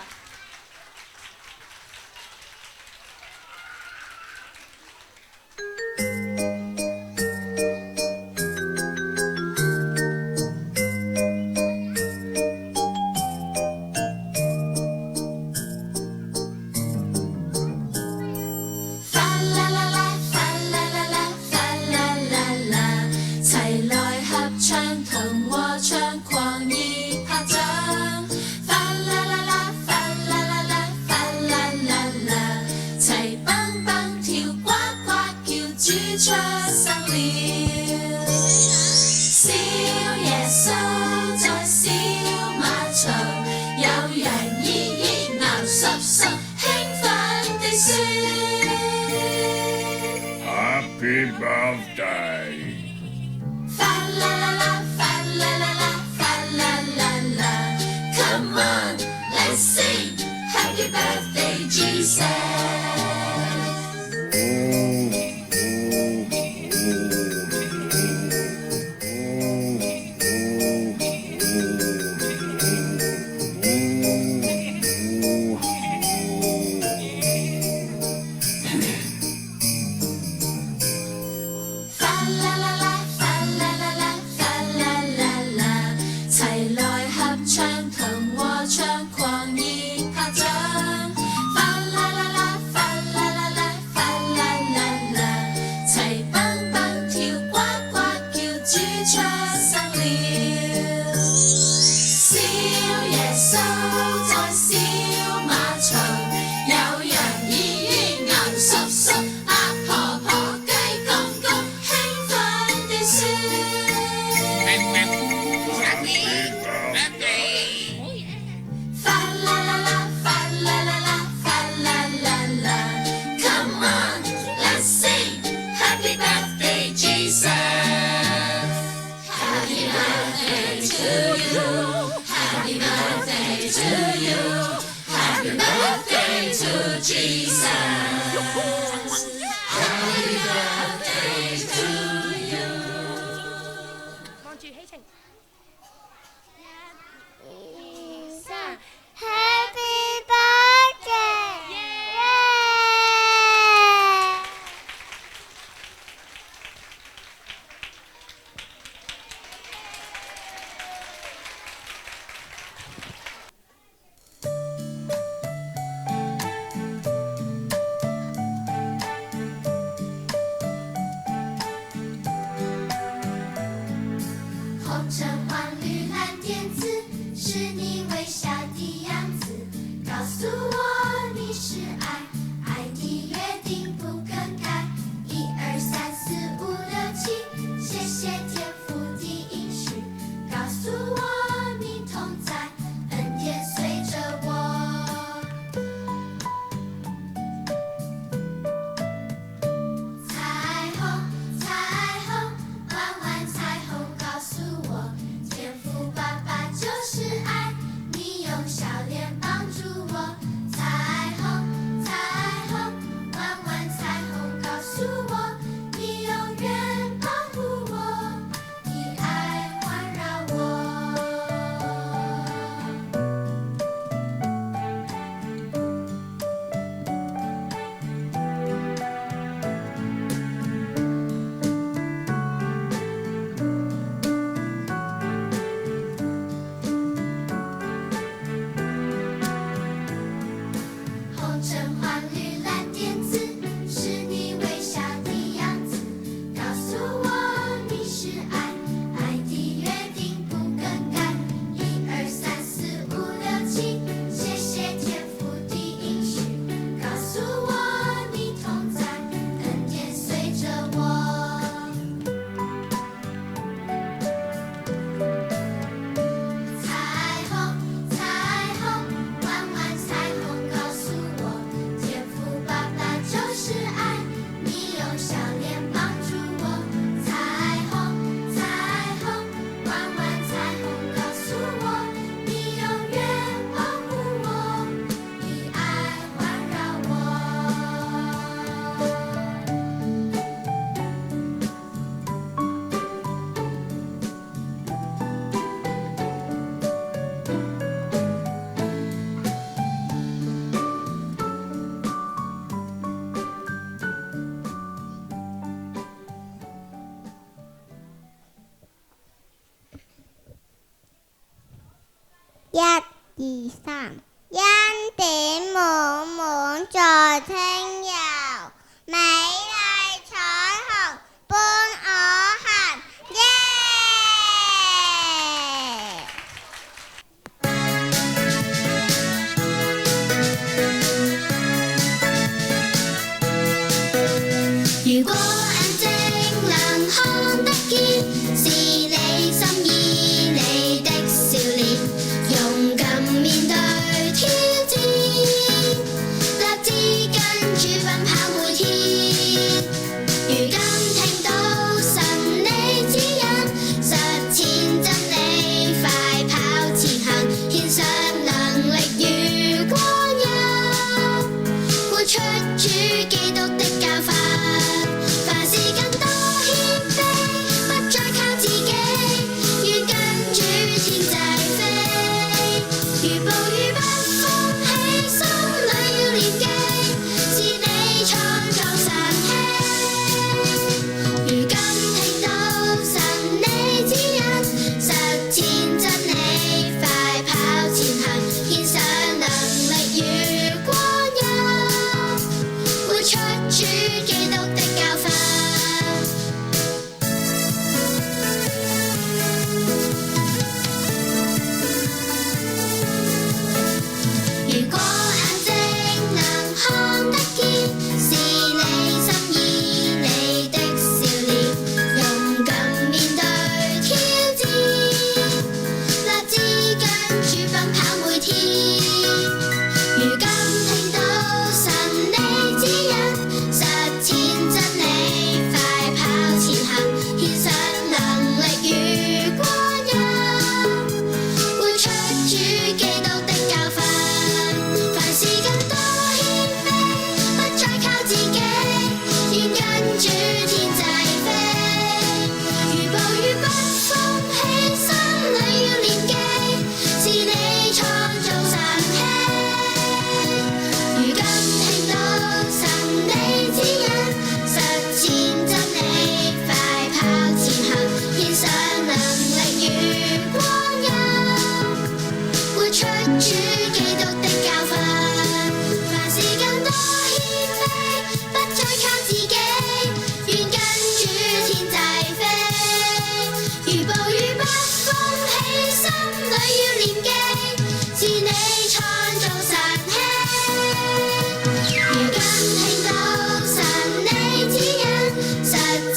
齊來合唱同和唱，狂熱拍掌。啦啦啦，啦主出生了。小耶穌在小馬場，有人熱熱鬧濕濕，興奮地説 Happy birthday！ fa la la la fa la la la fa la la la Come on, let's sing Happy birthday Jesus！ 1、2、3，恩典滿滿在天遊，美麗彩虹伴我行，耶！如果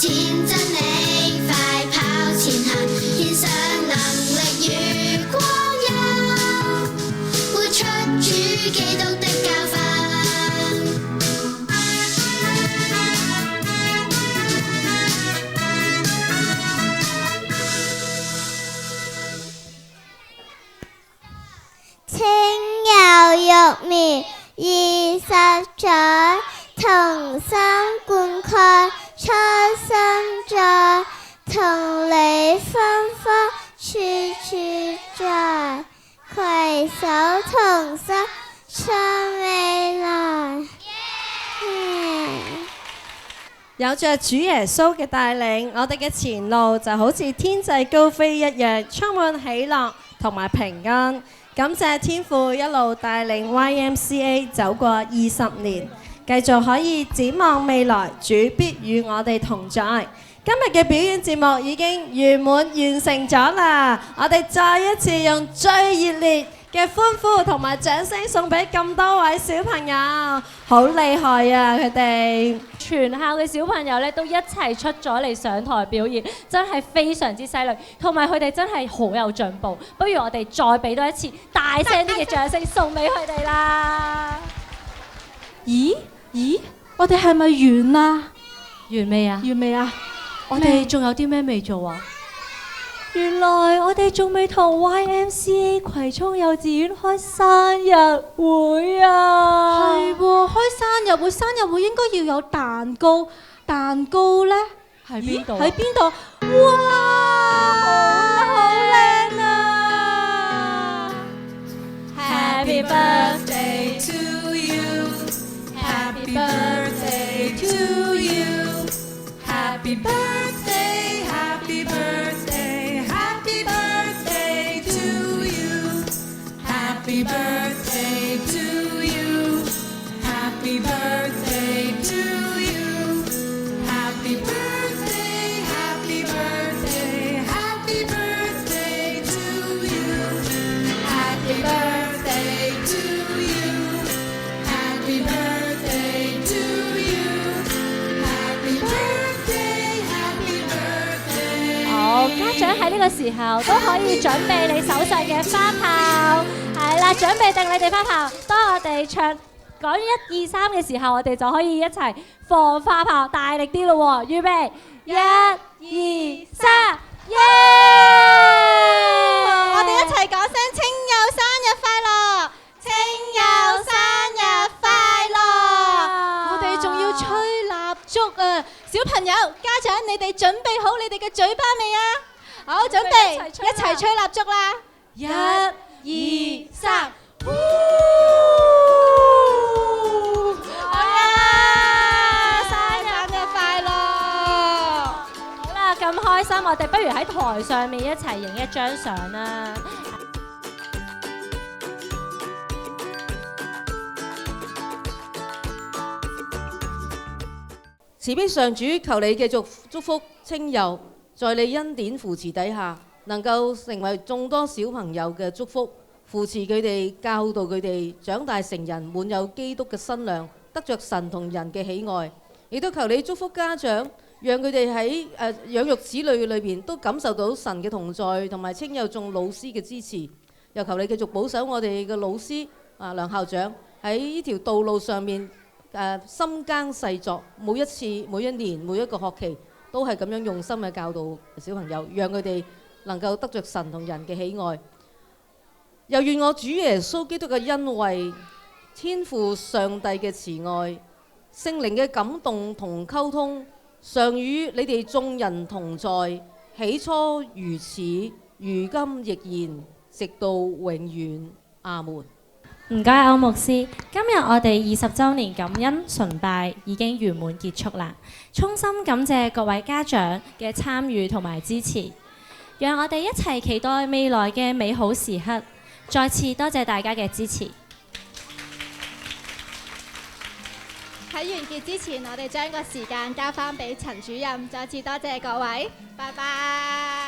前真理，快跑前行，獻上能力與光陰，活出主基督的教訓。青幼育苗20載，同心灌溉初生在，同理芬芳處處在，攜手同心創未來。有着主耶穌嘅帶領，我哋嘅前路就好似天際高飛一樣，充滿喜樂同埋平安。感謝天父一路帶領 YMCA 走過20年，繼續可以展望未來，主必與我哋同在。今日嘅表演節目已經圓滿完成咗啦，我哋再一次用最熱烈嘅歡呼同埋掌聲送俾咁多位小朋友，好厲害啊！佢哋全校嘅小朋友咧都一齊出咗嚟上台表演，真係非常之犀利，同埋佢哋真係好有進步。不如我哋再俾多一次大聲啲嘅掌聲送俾佢哋啦！咦？我哋係咪完啦？完未啊？完未啊？我哋仲有啲咩未做啊？原來我哋仲未同 YMCA 葵涌幼稚園開生日會啊！係喎，開生日會，生日會應該要有蛋糕，蛋糕呢？喺邊度？喺邊度？哇！好靚啊 Happy birthday to you, Happy birthday to you, Happy birthday, Happy birthday, Happy birthday to you, Happy birthday to you, Happy birthday to you, Happy birthday, Happy birthday, Happy birthday to you, Happy birthday to you, Happy birthday to you, Happy birthday, Happy birthday。好，家長喺呢個時候都可以準備你手上嘅花炮，係啦，準備定你哋花炮。當我哋唱講1、2、3嘅時候，我哋就可以一齊放花炮，大力啲咯喎！預備，1、2、3，耶！我哋一齊講聲青幼生日快樂！青幼生日快樂！我哋仲要吹蠟燭啊！小朋友、家長，你哋準備好你哋嘅嘴巴未啊？好，準備，一齊吹蠟燭啦！1、2、3，好呀！生日快樂！好啦，咁開心，我哋不如喺台上面一齊影一張相啦。慈悲上主，求你繼續祝福青幼，在你恩典扶持底下，能夠成為眾多小朋友嘅祝福，扶持佢哋，教導佢哋長大成人，滿有基督嘅身量，得着神同人嘅喜愛。亦都求你祝福家長，讓佢哋喺養育子女裏邊都感受到神嘅同在，同埋青幼眾老師嘅支持。又求你繼續保守我哋嘅老師梁校長喺呢條道路上面。深耕細作，每一次、每一年、每一個學期，都係咁樣用心嘅教導小朋友，讓佢哋能夠得着神同人嘅喜愛。又願我主耶穌基督嘅恩惠、天父上帝嘅慈愛、聖靈嘅感動同溝通，常與你哋眾人同在，起初如此，如今亦然，直到永遠。阿門。唔該，歐牧師。今日我哋20週年感恩崇拜已經圓滿結束啦，衷心感謝各位家長嘅參與同埋支持，讓我哋一齊期待未來嘅美好時刻。再次多謝大家嘅支持。喺完結之前，我哋將個時間交翻俾陳主任，再次多謝各位，拜拜。